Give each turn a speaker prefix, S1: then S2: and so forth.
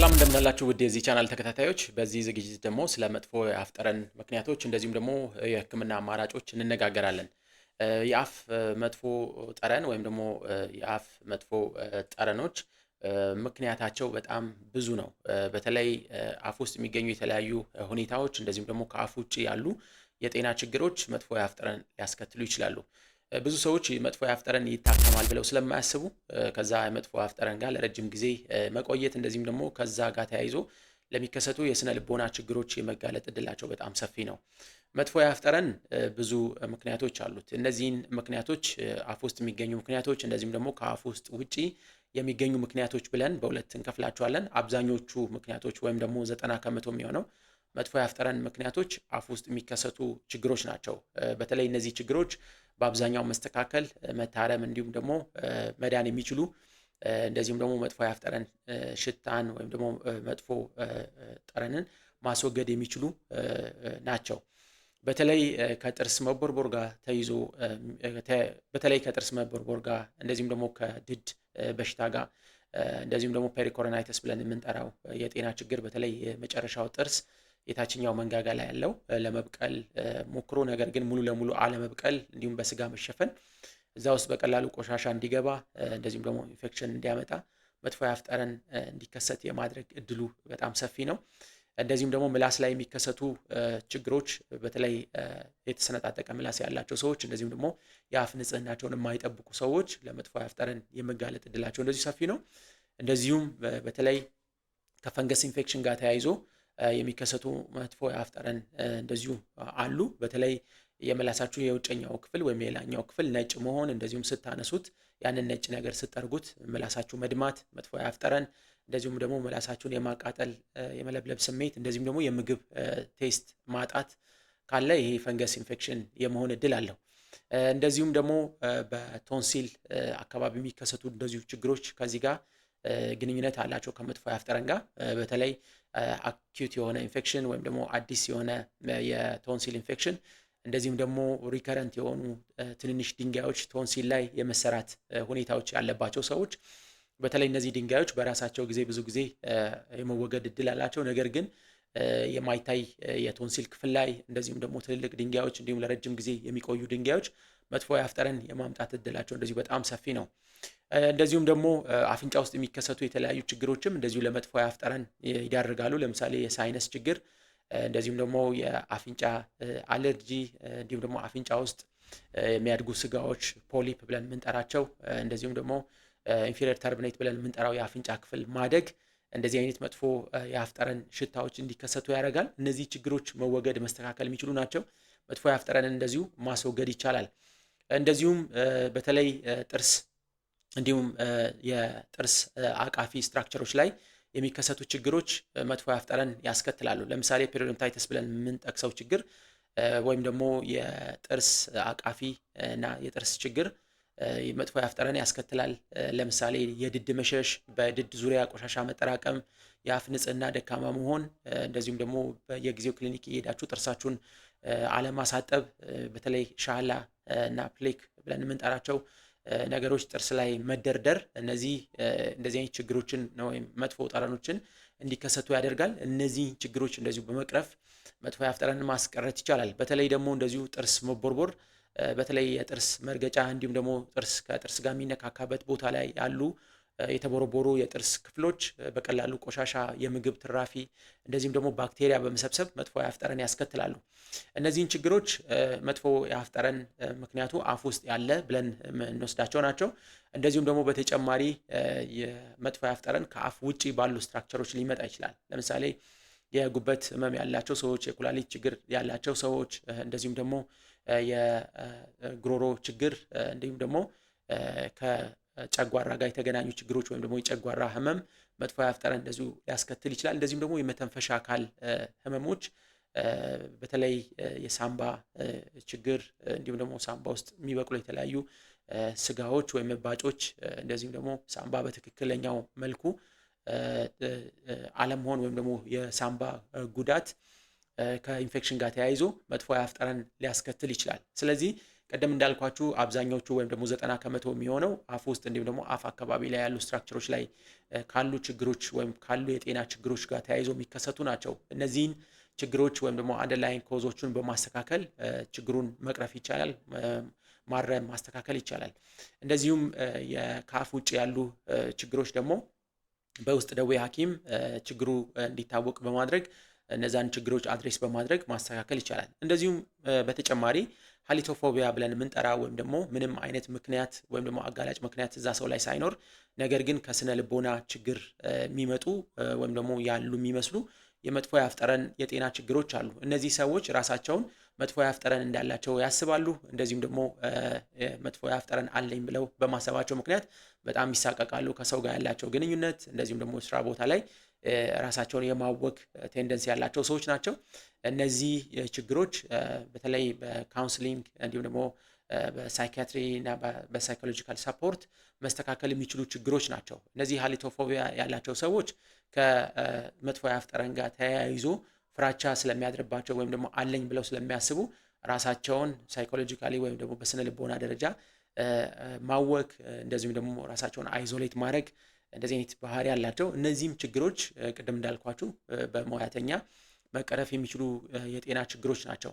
S1: ሰላም እንደምናላችሁ ውድ የዚህ ቻናል ተከታታዮች፣ በዚህ ዝግጅት ደግሞ ስለ መጥፎ የአፍ ጠረን ምክንያቶች እንደዚሁም ደግሞ የሕክምና አማራጮች እንነጋገራለን። የአፍ መጥፎ ጠረን ወይም ደግሞ የአፍ መጥፎ ጠረኖች ምክንያታቸው በጣም ብዙ ነው። በተለይ አፍ ውስጥ የሚገኙ የተለያዩ ሁኔታዎች እንደዚሁም ደግሞ ከአፍ ውጭ ያሉ የጤና ችግሮች መጥፎ የአፍ ጠረን ሊያስከትሉ ይችላሉ። ብዙ ሰዎች መጥፎ የአፍ ጠረን ይታከማል ብለው ስለማያስቡ ከዛ የመጥፎ የአፍ ጠረን ጋር ለረጅም ጊዜ መቆየት እንደዚሁም ደግሞ ከዛ ጋር ተያይዞ ለሚከሰቱ የስነ ልቦና ችግሮች የመጋለጥ እድላቸው በጣም ሰፊ ነው። መጥፎ የአፍ ጠረን ብዙ ምክንያቶች አሉት። እነዚህን ምክንያቶች አፍ ውስጥ የሚገኙ ምክንያቶች እንደዚሁም ደግሞ ከአፍ ውስጥ ውጪ የሚገኙ ምክንያቶች ብለን በሁለት እንከፍላቸዋለን። አብዛኞቹ ምክንያቶች ወይም ደግሞ 90% የሚሆነው መጥፎ የአፍ ጠረን ምክንያቶች አፍ ውስጥ የሚከሰቱ ችግሮች ናቸው። በተለይ እነዚህ ችግሮች በአብዛኛው መስተካከል፣ መታረም እንዲሁም ደግሞ መዳን የሚችሉ እንደዚሁም ደግሞ መጥፎ የአፍ ጠረን ሽታን ወይም ደግሞ መጥፎ ጠረንን ማስወገድ የሚችሉ ናቸው። በተለይ ከጥርስ መቦርቦር ጋር ተይዞ በተለይ ከጥርስ መቦርቦር ጋር እንደዚሁም ደግሞ ከድድ በሽታ ጋር እንደዚሁም ደግሞ ፔሪኮሮናይተስ ብለን የምንጠራው የጤና ችግር በተለይ የመጨረሻው ጥርስ የታችኛው መንጋጋ ላይ ያለው ለመብቀል ሞክሮ ነገር ግን ሙሉ ለሙሉ አለመብቀል እንዲሁም በስጋ መሸፈን እዛ ውስጥ በቀላሉ ቆሻሻ እንዲገባ እንደዚሁም ደግሞ ኢንፌክሽን እንዲያመጣ መጥፎ የአፍ ጠረን እንዲከሰት የማድረግ እድሉ በጣም ሰፊ ነው። እንደዚሁም ደግሞ ምላስ ላይ የሚከሰቱ ችግሮች በተለይ የተሰነጣጠቀ ምላስ ያላቸው ሰዎች እንደዚሁም ደግሞ የአፍ ንጽህናቸውን የማይጠብቁ ሰዎች ለመጥፎ የአፍ ጠረን የመጋለጥ እድላቸው እንደዚሁ ሰፊ ነው። እንደዚሁም በተለይ ከፈንገስ ኢንፌክሽን ጋር ተያይዞ የሚከሰቱ መጥፎ የአፍ ጠረን እንደዚሁ አሉ። በተለይ የምላሳችሁ የውጨኛው ክፍል ወይም የላኛው ክፍል ነጭ መሆን እንደዚሁም ስታነሱት ያንን ነጭ ነገር ስጠርጉት ምላሳችሁ መድማት መጥፎ የአፍ ጠረን፣ እንደዚሁም ደግሞ ምላሳችሁን የማቃጠል የመለብለብ ስሜት እንደዚሁም ደግሞ የምግብ ቴስት ማጣት ካለ ይሄ ፈንገስ ኢንፌክሽን የመሆን እድል አለው። እንደዚሁም ደግሞ በቶንሲል አካባቢ የሚከሰቱ እንደዚሁ ችግሮች ከዚህ ጋር ግንኙነት አላቸው ከመጥፎ የአፍ ጠረን ጋር። በተለይ አኪዩት የሆነ ኢንፌክሽን ወይም ደግሞ አዲስ የሆነ የቶንሲል ኢንፌክሽን እንደዚሁም ደግሞ ሪከረንት የሆኑ ትንንሽ ድንጋዮች ቶንሲል ላይ የመሰራት ሁኔታዎች ያለባቸው ሰዎች በተለይ እነዚህ ድንጋዮች በራሳቸው ጊዜ ብዙ ጊዜ የመወገድ እድል አላቸው። ነገር ግን የማይታይ የቶንሲል ክፍል ላይ እንደዚሁም ደግሞ ትልልቅ ድንጋዮች እንዲሁም ለረጅም ጊዜ የሚቆዩ ድንጋዮች መጥፎ የአፍ ጠረን የማምጣት እድላቸው እንደዚሁ በጣም ሰፊ ነው። እንደዚሁም ደግሞ አፍንጫ ውስጥ የሚከሰቱ የተለያዩ ችግሮችም እንደዚሁ ለመጥፎ የአፍ ጠረን ይዳርጋሉ። ለምሳሌ የሳይነስ ችግር እንደዚሁም ደግሞ የአፍንጫ አለርጂ እንዲሁም ደግሞ አፍንጫ ውስጥ የሚያድጉ ስጋዎች ፖሊፕ ብለን የምንጠራቸው እንደዚሁም ደግሞ ኢንፌሪየር ተርሚኔት ብለን የምንጠራው የአፍንጫ ክፍል ማደግ እንደዚህ አይነት መጥፎ የአፍ ጠረን ሽታዎች እንዲከሰቱ ያደርጋል። እነዚህ ችግሮች መወገድ መስተካከል የሚችሉ ናቸው። መጥፎ የአፍ ጠረንን እንደዚሁ ማስወገድ ይቻላል። እንደዚሁም በተለይ ጥርስ እንዲሁም የጥርስ አቃፊ ስትራክቸሮች ላይ የሚከሰቱ ችግሮች መጥፎ የአፍ ጠረን ያስከትላሉ። ለምሳሌ ፔሪዮዶንታይተስ ብለን የምንጠቅሰው ችግር ወይም ደግሞ የጥርስ አቃፊ እና የጥርስ ችግር መጥፎ የአፍ ጠረን ያስከትላል። ለምሳሌ የድድ መሸሽ፣ በድድ ዙሪያ ቆሻሻ መጠራቀም፣ የአፍ ንጽህና ደካማ መሆን እንደዚሁም ደግሞ በየጊዜው ክሊኒክ እየሄዳችሁ ጥርሳችሁን አለማሳጠብ፣ በተለይ ሻላ እና ፕሌክ ብለን የምንጠራቸው ነገሮች ጥርስ ላይ መደርደር እንደዚህ አይነት ችግሮችን ወይም መጥፎ ጠረኖችን እንዲከሰቱ ያደርጋል። እነዚህ ችግሮች እንደዚሁ በመቅረፍ መጥፎ የአፍ ጠረንን ማስቀረት ይቻላል። በተለይ ደግሞ እንደዚሁ ጥርስ መቦርቦር፣ በተለይ የጥርስ መርገጫ እንዲሁም ደግሞ ጥርስ ከጥርስ ጋር የሚነካካበት ቦታ ላይ ያሉ የተቦረቦሩ የጥርስ ክፍሎች በቀላሉ ቆሻሻ፣ የምግብ ትራፊ እንደዚሁም ደግሞ ባክቴሪያ በመሰብሰብ መጥፎ የአፍ ጠረን ያስከትላሉ። እነዚህን ችግሮች መጥፎ የአፍ ጠረን ምክንያቱ አፍ ውስጥ ያለ ብለን እንወስዳቸው ናቸው። እንደዚሁም ደግሞ በተጨማሪ የመጥፎ የአፍ ጠረን ከአፍ ውጪ ባሉ ስትራክቸሮች ሊመጣ ይችላል። ለምሳሌ የጉበት ህመም ያላቸው ሰዎች፣ የኩላሊት ችግር ያላቸው ሰዎች እንደዚሁም ደግሞ የጉሮሮ ችግር እንዲሁም ደግሞ ጨጓራ ጋር የተገናኙ ችግሮች ወይም ደግሞ የጨጓራ ህመም መጥፎ የአፍ ጠረን እንደዚሁ ሊያስከትል ይችላል። እንደዚሁም ደግሞ የመተንፈሻ አካል ህመሞች በተለይ የሳምባ ችግር እንዲሁም ደግሞ ሳምባ ውስጥ የሚበቅሉ የተለያዩ ስጋዎች ወይም እባጮች እንደዚሁም ደግሞ ሳምባ በትክክለኛው መልኩ አለመሆን ወይም ደግሞ የሳምባ ጉዳት ከኢንፌክሽን ጋር ተያይዞ መጥፎ የአፍ ጠረን ሊያስከትል ይችላል። ስለዚህ ቀደም እንዳልኳችሁ አብዛኞቹ ወይም ደግሞ 90% የሚሆነው አፍ ውስጥ እንዲሁም ደግሞ አፍ አካባቢ ላይ ያሉ ስትራክቸሮች ላይ ካሉ ችግሮች ወይም ካሉ የጤና ችግሮች ጋር ተያይዞ የሚከሰቱ ናቸው። እነዚህን ችግሮች ወይም ደግሞ አንደርላይን ኮዞቹን በማስተካከል ችግሩን መቅረፍ ይቻላል፣ ማረም ማስተካከል ይቻላል። እንደዚሁም ከአፍ ውጭ ያሉ ችግሮች ደግሞ በውስጥ ደዌ ሐኪም ችግሩ እንዲታወቅ በማድረግ እነዛን ችግሮች አድሬስ በማድረግ ማስተካከል ይቻላል። እንደዚሁም በተጨማሪ ሃሊቶፎቢያ ብለን የምንጠራ ወይም ደግሞ ምንም አይነት ምክንያት ወይም ደግሞ አጋላጭ ምክንያት እዛ ሰው ላይ ሳይኖር ነገር ግን ከስነ ልቦና ችግር የሚመጡ ወይም ደግሞ ያሉ የሚመስሉ የመጥፎ የአፍ ጠረን የጤና ችግሮች አሉ። እነዚህ ሰዎች ራሳቸውን መጥፎ የአፍ ጠረን እንዳላቸው ያስባሉ። እንደዚሁም ደግሞ መጥፎ የአፍ ጠረን አለኝ ብለው በማሰባቸው ምክንያት በጣም ይሳቀቃሉ ከሰው ጋር ያላቸው ግንኙነት። እንደዚሁም ደግሞ ስራ ቦታ ላይ ራሳቸውን የማወክ ቴንደንሲ ያላቸው ሰዎች ናቸው። እነዚህ ችግሮች በተለይ በካውንስሊንግ እንዲሁም ደግሞ በሳይኪያትሪ እና በሳይኮሎጂካል ሰፖርት መስተካከል የሚችሉ ችግሮች ናቸው። እነዚህ ሃሊቶፎቢያ ያላቸው ሰዎች ከመጥፎ የአፍ ጠረን ጋር ተያይዞ ፍራቻ ስለሚያድርባቸው ወይም ደግሞ አለኝ ብለው ስለሚያስቡ ራሳቸውን ሳይኮሎጂካሊ ወይም ደግሞ በስነ ልቦና ደረጃ ማወክ እንደዚሁም ደግሞ ራሳቸውን አይዞሌት ማድረግ እንደዚህ አይነት ባህሪ ያላቸው። እነዚህም ችግሮች ቅድም እንዳልኳችሁ በሙያተኛ መቀረፍ የሚችሉ የጤና ችግሮች ናቸው።